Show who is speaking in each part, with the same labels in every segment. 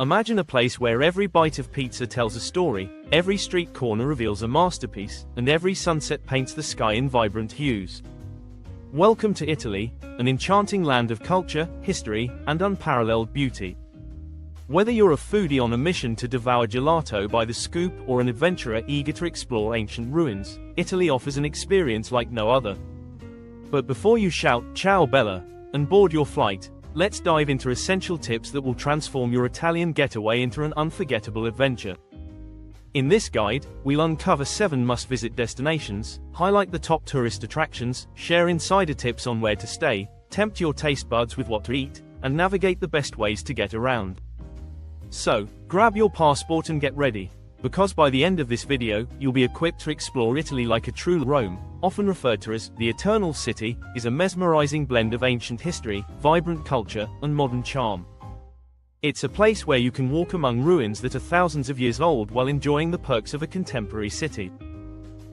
Speaker 1: Imagine a place where every bite of pizza tells a story, every street corner reveals a masterpiece, and every sunset paints the sky in vibrant hues. Welcome to Italy, an enchanting land of culture, history, and unparalleled beauty. Whether you're a foodie on a mission to devour gelato by the scoop or an adventurer eager to explore ancient ruins, Italy offers an experience like no other. But before you shout, "Ciao Bella," and board your flight, let's dive into essential tips that will transform your Italian getaway into an unforgettable adventure. In this guide, we'll uncover 7 must-visit destinations, highlight the top tourist attractions, share insider tips on where to stay, tempt your taste buds with what to eat, and navigate the best ways to get around. So, grab your passport and get ready, because by the end of this video, you'll be equipped to explore Italy like a true Rome, often referred to as the Eternal City, is a mesmerizing blend of ancient history, vibrant culture, and modern charm. It's a place where you can walk among ruins that are thousands of years old while enjoying the perks of a contemporary city.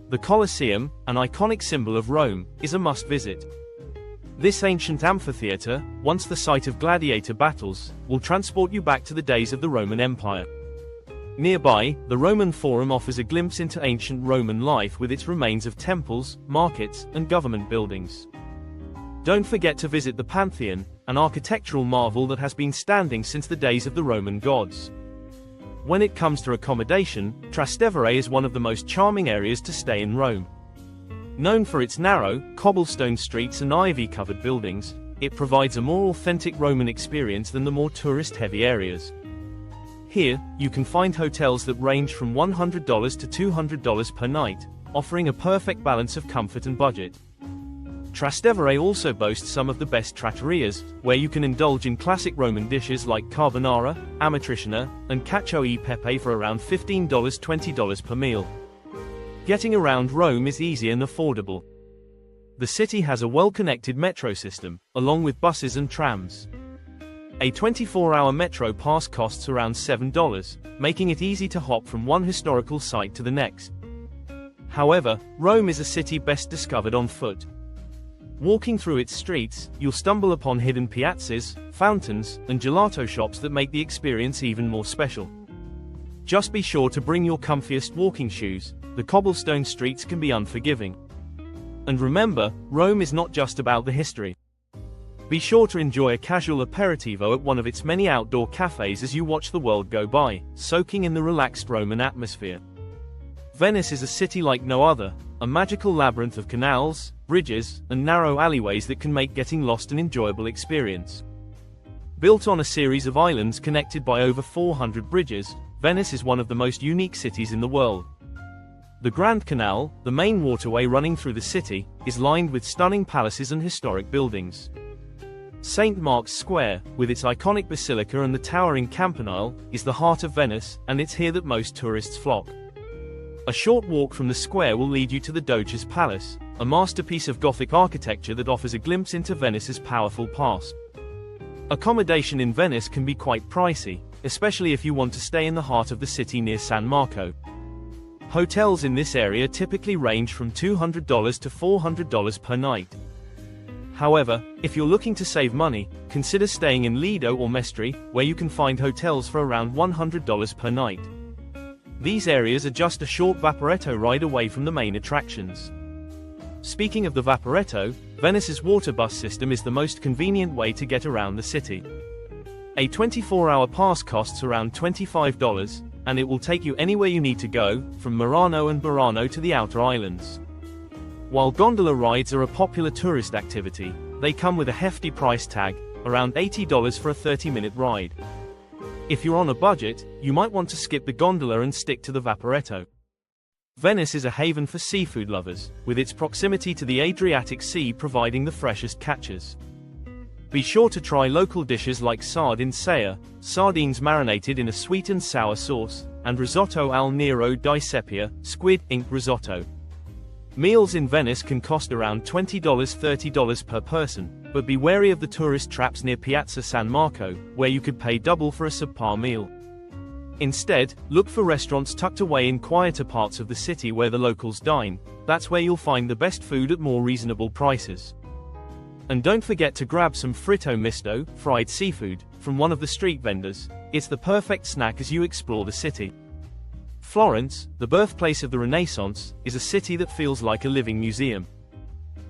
Speaker 1: The Colosseum, an iconic symbol of Rome, is a must-visit. This ancient amphitheater, once the site of gladiator battles, will transport you back to the days of the Roman Empire. Nearby, the Roman Forum offers a glimpse into ancient Roman life with its remains of temples, markets, and government buildings. Don't forget to visit the Pantheon, an architectural marvel that has been standing since the days of the Roman gods. When it comes to accommodation, Trastevere is one of the most charming areas to stay in Rome. Known for its narrow, cobblestone streets and ivy-covered buildings, it provides a more authentic Roman experience than the more tourist-heavy areas. Here, you can find hotels that range from $100 to $200 per night, offering a perfect balance of comfort and budget. Trastevere also boasts some of the best trattorias, where you can indulge in classic Roman dishes like carbonara, amatriciana, and cacio e pepe for around $15–20 per meal. Getting around Rome is easy and affordable. The city has a well-connected metro system, along with buses and trams. A 24-hour metro pass costs around $7, making it easy to hop from one historical site to the next. However, Rome is a city best discovered on foot. Walking through its streets, you'll stumble upon hidden piazzas, fountains, and gelato shops that make the experience even more special. Just be sure to bring your comfiest walking shoes. The cobblestone streets can be unforgiving. And remember, Rome is not just about the history. Be sure to enjoy a casual aperitivo at one of its many outdoor cafes as you watch the world go by, soaking in the relaxed Roman atmosphere. Venice is a city like no other, a magical labyrinth of canals, bridges, and narrow alleyways that can make getting lost an enjoyable experience. Built on a series of islands connected by over 400 bridges, Venice is one of the most unique cities in the world. The Grand Canal, the main waterway running through the city, is lined with stunning palaces and historic buildings. St. Mark's Square, with its iconic basilica and the towering campanile, is the heart of Venice, and it's here that most tourists flock. A short walk from the square will lead you to the Doge's Palace, a masterpiece of Gothic architecture that offers a glimpse into Venice's powerful past. Accommodation in Venice can be quite pricey, especially if you want to stay in the heart of the city near San Marco. Hotels in this area typically range from $200 to $400 per night. However, if you're looking to save money, consider staying in Lido or Mestre, where you can find hotels for around $100 per night. These areas are just a short Vaporetto ride away from the main attractions. Speaking of the Vaporetto, Venice's water bus system is the most convenient way to get around the city. A 24-hour pass costs around $25, and it will take you anywhere you need to go, from Murano and Burano to the outer islands. While gondola rides are a popular tourist activity, they come with a hefty price tag, around $80 for a 30-minute ride. If you're on a budget, you might want to skip the gondola and stick to the Vaporetto. Venice is a haven for seafood lovers, with its proximity to the Adriatic Sea providing the freshest catches. Be sure to try local dishes like sardine sea, sardines marinated in a sweet and sour sauce, and risotto al nero di seppia, squid ink risotto. Meals in Venice can cost around $20–30 per person, but be wary of the tourist traps near Piazza San Marco, where you could pay double for a subpar meal. Instead, look for restaurants tucked away in quieter parts of the city where the locals dine. That's where you'll find the best food at more reasonable prices. And don't forget to grab some fritto misto, fried seafood, from one of the street vendors, it's the perfect snack as you explore the city. Florence, the birthplace of the Renaissance, is a city that feels like a living museum.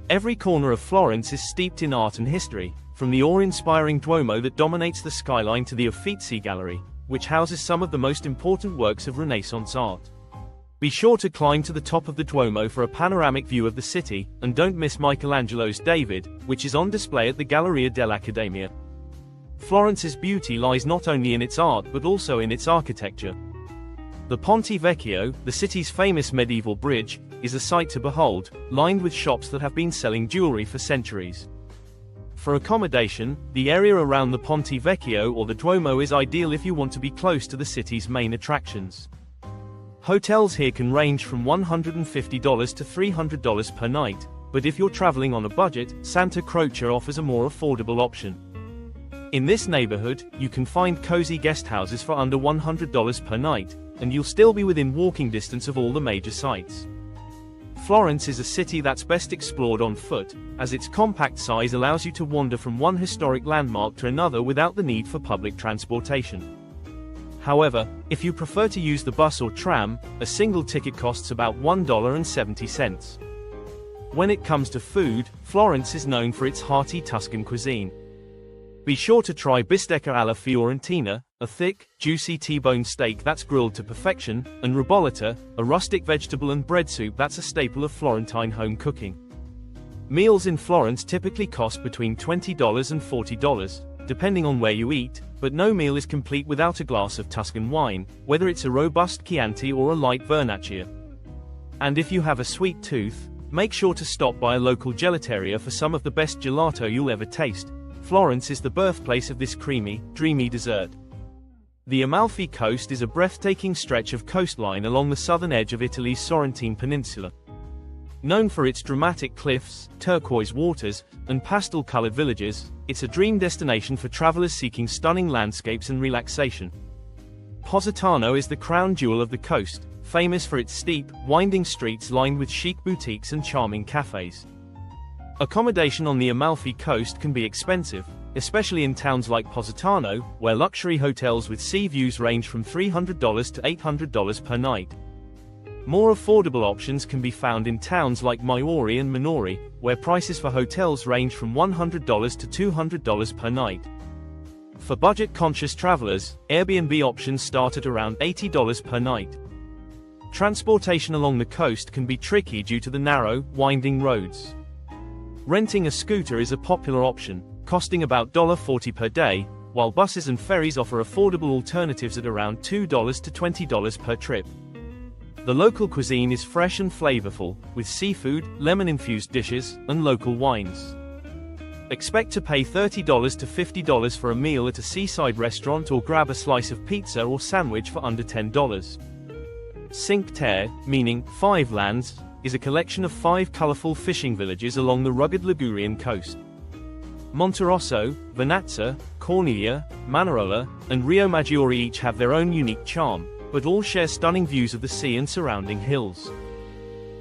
Speaker 1: Every corner of Florence is steeped in art and history, from the awe-inspiring Duomo that dominates the skyline to the Uffizi Gallery, which houses some of the most important works of Renaissance art. Be sure to climb to the top of the Duomo for a panoramic view of the city, and don't miss Michelangelo's David, which is on display at the Galleria dell'Accademia. Florence's beauty lies not only in its art but also in its architecture. The Ponte Vecchio, the city's famous medieval bridge, is a sight to behold, lined with shops that have been selling jewelry for centuries. For accommodation, the area around the Ponte Vecchio or the Duomo is ideal if you want to be close to the city's main attractions. Hotels here can range from $150 to $300 per night, but if you're traveling on a budget, Santa Croce offers a more affordable option. In this neighborhood, you can find cozy guest houses for under $100 per night, and you'll still be within walking distance of all the major sites. Florence is a city that's best explored on foot, as its compact size allows you to wander from one historic landmark to another without the need for public transportation. However, if you prefer to use the bus or tram, a single ticket costs about $1.70. When it comes to food, Florence is known for its hearty Tuscan cuisine. Be sure to try bistecca alla fiorentina, a thick, juicy T-bone steak that's grilled to perfection, and ribollita, a rustic vegetable and bread soup that's a staple of Florentine home cooking. Meals in Florence typically cost between $20 and $40, depending on where you eat, but no meal is complete without a glass of Tuscan wine, whether it's a robust Chianti or a light Vernaccia. And if you have a sweet tooth, make sure to stop by a local gelateria for some of the best gelato you'll ever taste. Florence is the birthplace of this creamy, dreamy dessert. The Amalfi Coast is a breathtaking stretch of coastline along the southern edge of Italy's Sorrentine Peninsula. Known for its dramatic cliffs, turquoise waters, and pastel-colored villages, it's a dream destination for travelers seeking stunning landscapes and relaxation. Positano is the crown jewel of the coast, famous for its steep, winding streets lined with chic boutiques and charming cafes. Accommodation on the Amalfi Coast can be expensive, especially in towns like Positano, where luxury hotels with sea views range from $300 to $800 per night. More affordable options can be found in towns like Maiori and Minori, where prices for hotels range from $100 to $200 per night. For budget-conscious travelers, Airbnb options start at around $80 per night. Transportation along the coast can be tricky due to the narrow, winding roads. Renting a scooter is a popular option, costing about $40 per day, while buses and ferries offer affordable alternatives at around $2 to $20 per trip. The local cuisine is fresh and flavorful, with seafood, lemon-infused dishes, and local wines. Expect to pay $30 to $50 for a meal at a seaside restaurant or grab a slice of pizza or sandwich for under $10. Cinque Terre, meaning five lands, is a collection of 5 colorful fishing villages along the rugged Ligurian coast. Monterosso, Vernazza, Corniglia, Manarola, and Rio Maggiore each have their own unique charm, but all share stunning views of the sea and surrounding hills.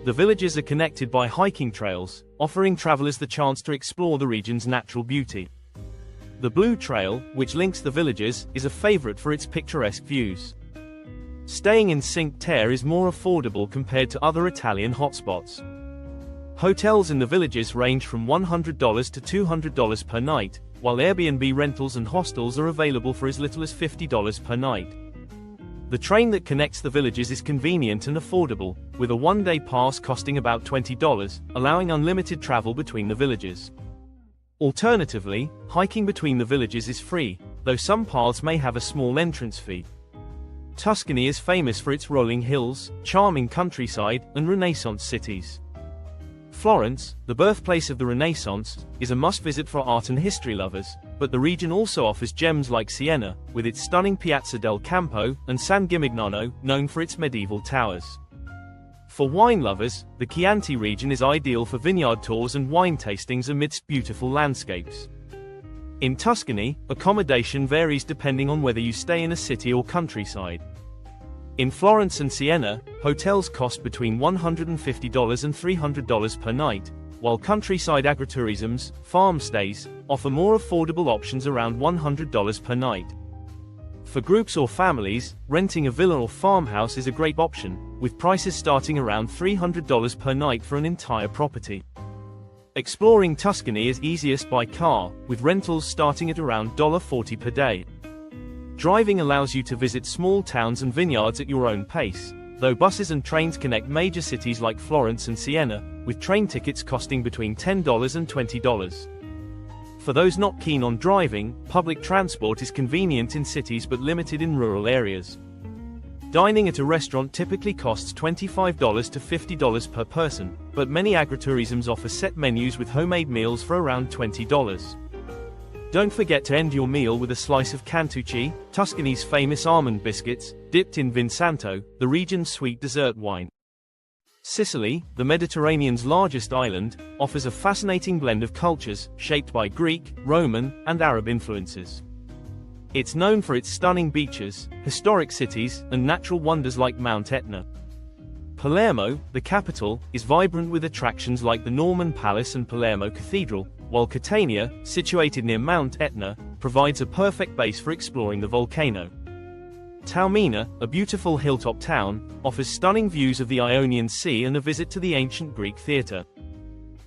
Speaker 1: The villages are connected by hiking trails, offering travelers the chance to explore the region's natural beauty. The Blue Trail, which links the villages, is a favorite for its picturesque views. Staying in Cinque Terre is more affordable compared to other Italian hotspots. Hotels in the villages range from $100 to $200 per night, while Airbnb rentals and hostels are available for as little as $50 per night. The train that connects the villages is convenient and affordable, with a one-day pass costing about $20, allowing unlimited travel between the villages. Alternatively, hiking between the villages is free, though some paths may have a small entrance fee. Tuscany is famous for its rolling hills, charming countryside, and Renaissance cities. Florence, the birthplace of the Renaissance, is a must-visit for art and history lovers, but the region also offers gems like Siena, with its stunning Piazza del Campo, and San Gimignano, known for its medieval towers. For wine lovers, the Chianti region is ideal for vineyard tours and wine tastings amidst beautiful landscapes. In Tuscany, accommodation varies depending on whether you stay in a city or countryside. In Florence and Siena, hotels cost between $150 and $300 per night, while countryside agritourisms, farm stays, offer more affordable options around $100 per night. For groups or families, renting a villa or farmhouse is a great option, with prices starting around $300 per night for an entire property. Exploring Tuscany is easiest by car, with rentals starting at around $40 per day. Driving allows you to visit small towns and vineyards at your own pace, though buses and trains connect major cities like Florence and Siena, with train tickets costing between $10 and $20. For those not keen on driving, public transport is convenient in cities but limited in rural areas. Dining at a restaurant typically costs $25 to $50 per person, but many agritourisms offer set menus with homemade meals for around $20. Don't forget to end your meal with a slice of cantucci, Tuscany's famous almond biscuits, dipped in Vinsanto, the region's sweet dessert wine. Sicily, the Mediterranean's largest island, offers a fascinating blend of cultures, shaped by Greek, Roman, and Arab influences. It's known for its stunning beaches, historic cities, and natural wonders like Mount Etna. Palermo, the capital, is vibrant with attractions like the Norman Palace and Palermo Cathedral, while Catania, situated near Mount Etna, provides a perfect base for exploring the volcano. Taormina, a beautiful hilltop town, offers stunning views of the Ionian Sea and a visit to the ancient Greek theatre.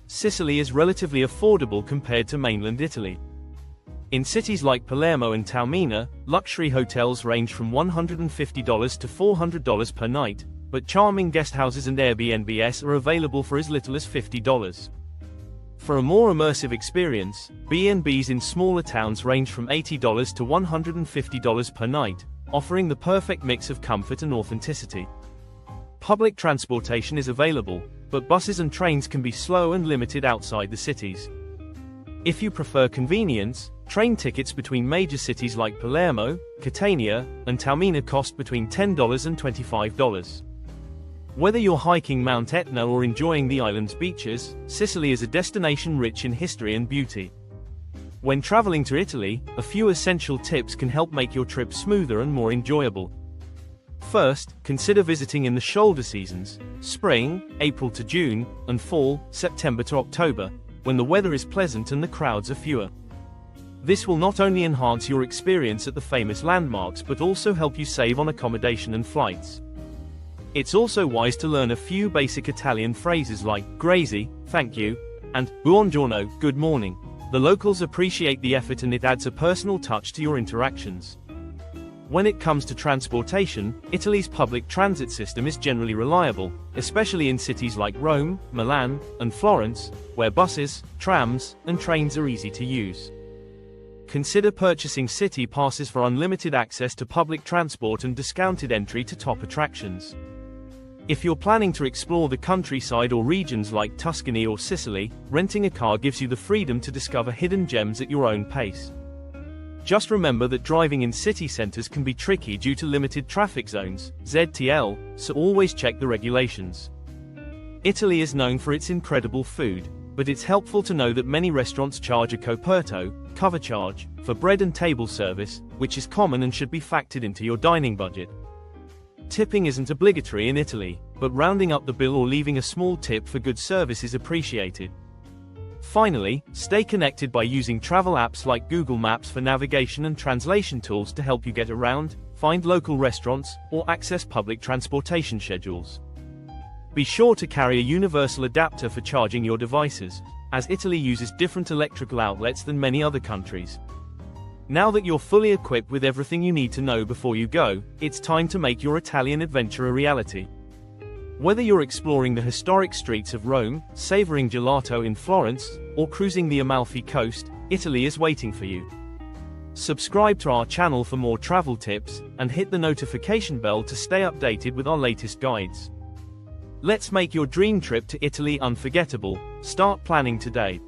Speaker 1: Sicily is relatively affordable compared to mainland Italy. In cities like Palermo and Taormina, luxury hotels range from $150 to $400 per night, but charming guesthouses and Airbnbs are available for as little as $50. For a more immersive experience, B&Bs in smaller towns range from $80 to $150 per night, offering the perfect mix of comfort and authenticity. Public transportation is available, but buses and trains can be slow and limited outside the cities. If you prefer convenience, train tickets between major cities like Palermo, Catania, and Taormina cost between $10 and $25. Whether you're hiking Mount Etna or enjoying the island's beaches, Sicily is a destination rich in history and beauty. When traveling to Italy, a few essential tips can help make your trip smoother and more enjoyable. First, consider visiting in the shoulder seasons, spring, April to June, and fall, September to October, when the weather is pleasant and the crowds are fewer. This will not only enhance your experience at the famous landmarks but also help you save on accommodation and flights. It's also wise to learn a few basic Italian phrases like grazie, thank you, and buongiorno, good morning. The locals appreciate the effort and it adds a personal touch to your interactions. When it comes to transportation, Italy's public transit system is generally reliable, especially in cities like Rome, Milan, and Florence, where buses, trams, and trains are easy to use. Consider purchasing city passes for unlimited access to public transport and discounted entry to top attractions. If you're planning to explore the countryside or regions like Tuscany or Sicily, renting a car gives you the freedom to discover hidden gems at your own pace. Just remember that driving in city centers can be tricky due to limited traffic zones, ZTL, so always check the regulations. Italy is known for its incredible food, but it's helpful to know that many restaurants charge a coperto, cover charge, for bread and table service, which is common and should be factored into your dining budget. Tipping isn't obligatory in Italy, but rounding up the bill or leaving a small tip for good service is appreciated. Finally, stay connected by using travel apps like Google Maps for navigation and translation tools to help you get around, find local restaurants, or access public transportation schedules. Be sure to carry a universal adapter for charging your devices, as Italy uses different electrical outlets than many other countries. Now that you're fully equipped with everything you need to know before you go, it's time to make your Italian adventure a reality. Whether you're exploring the historic streets of Rome, savoring gelato in Florence, or cruising the Amalfi Coast, Italy is waiting for you. Subscribe to our channel for more travel tips, and hit the notification bell to stay updated with our latest guides. Let's make your dream trip to Italy unforgettable. Start planning today.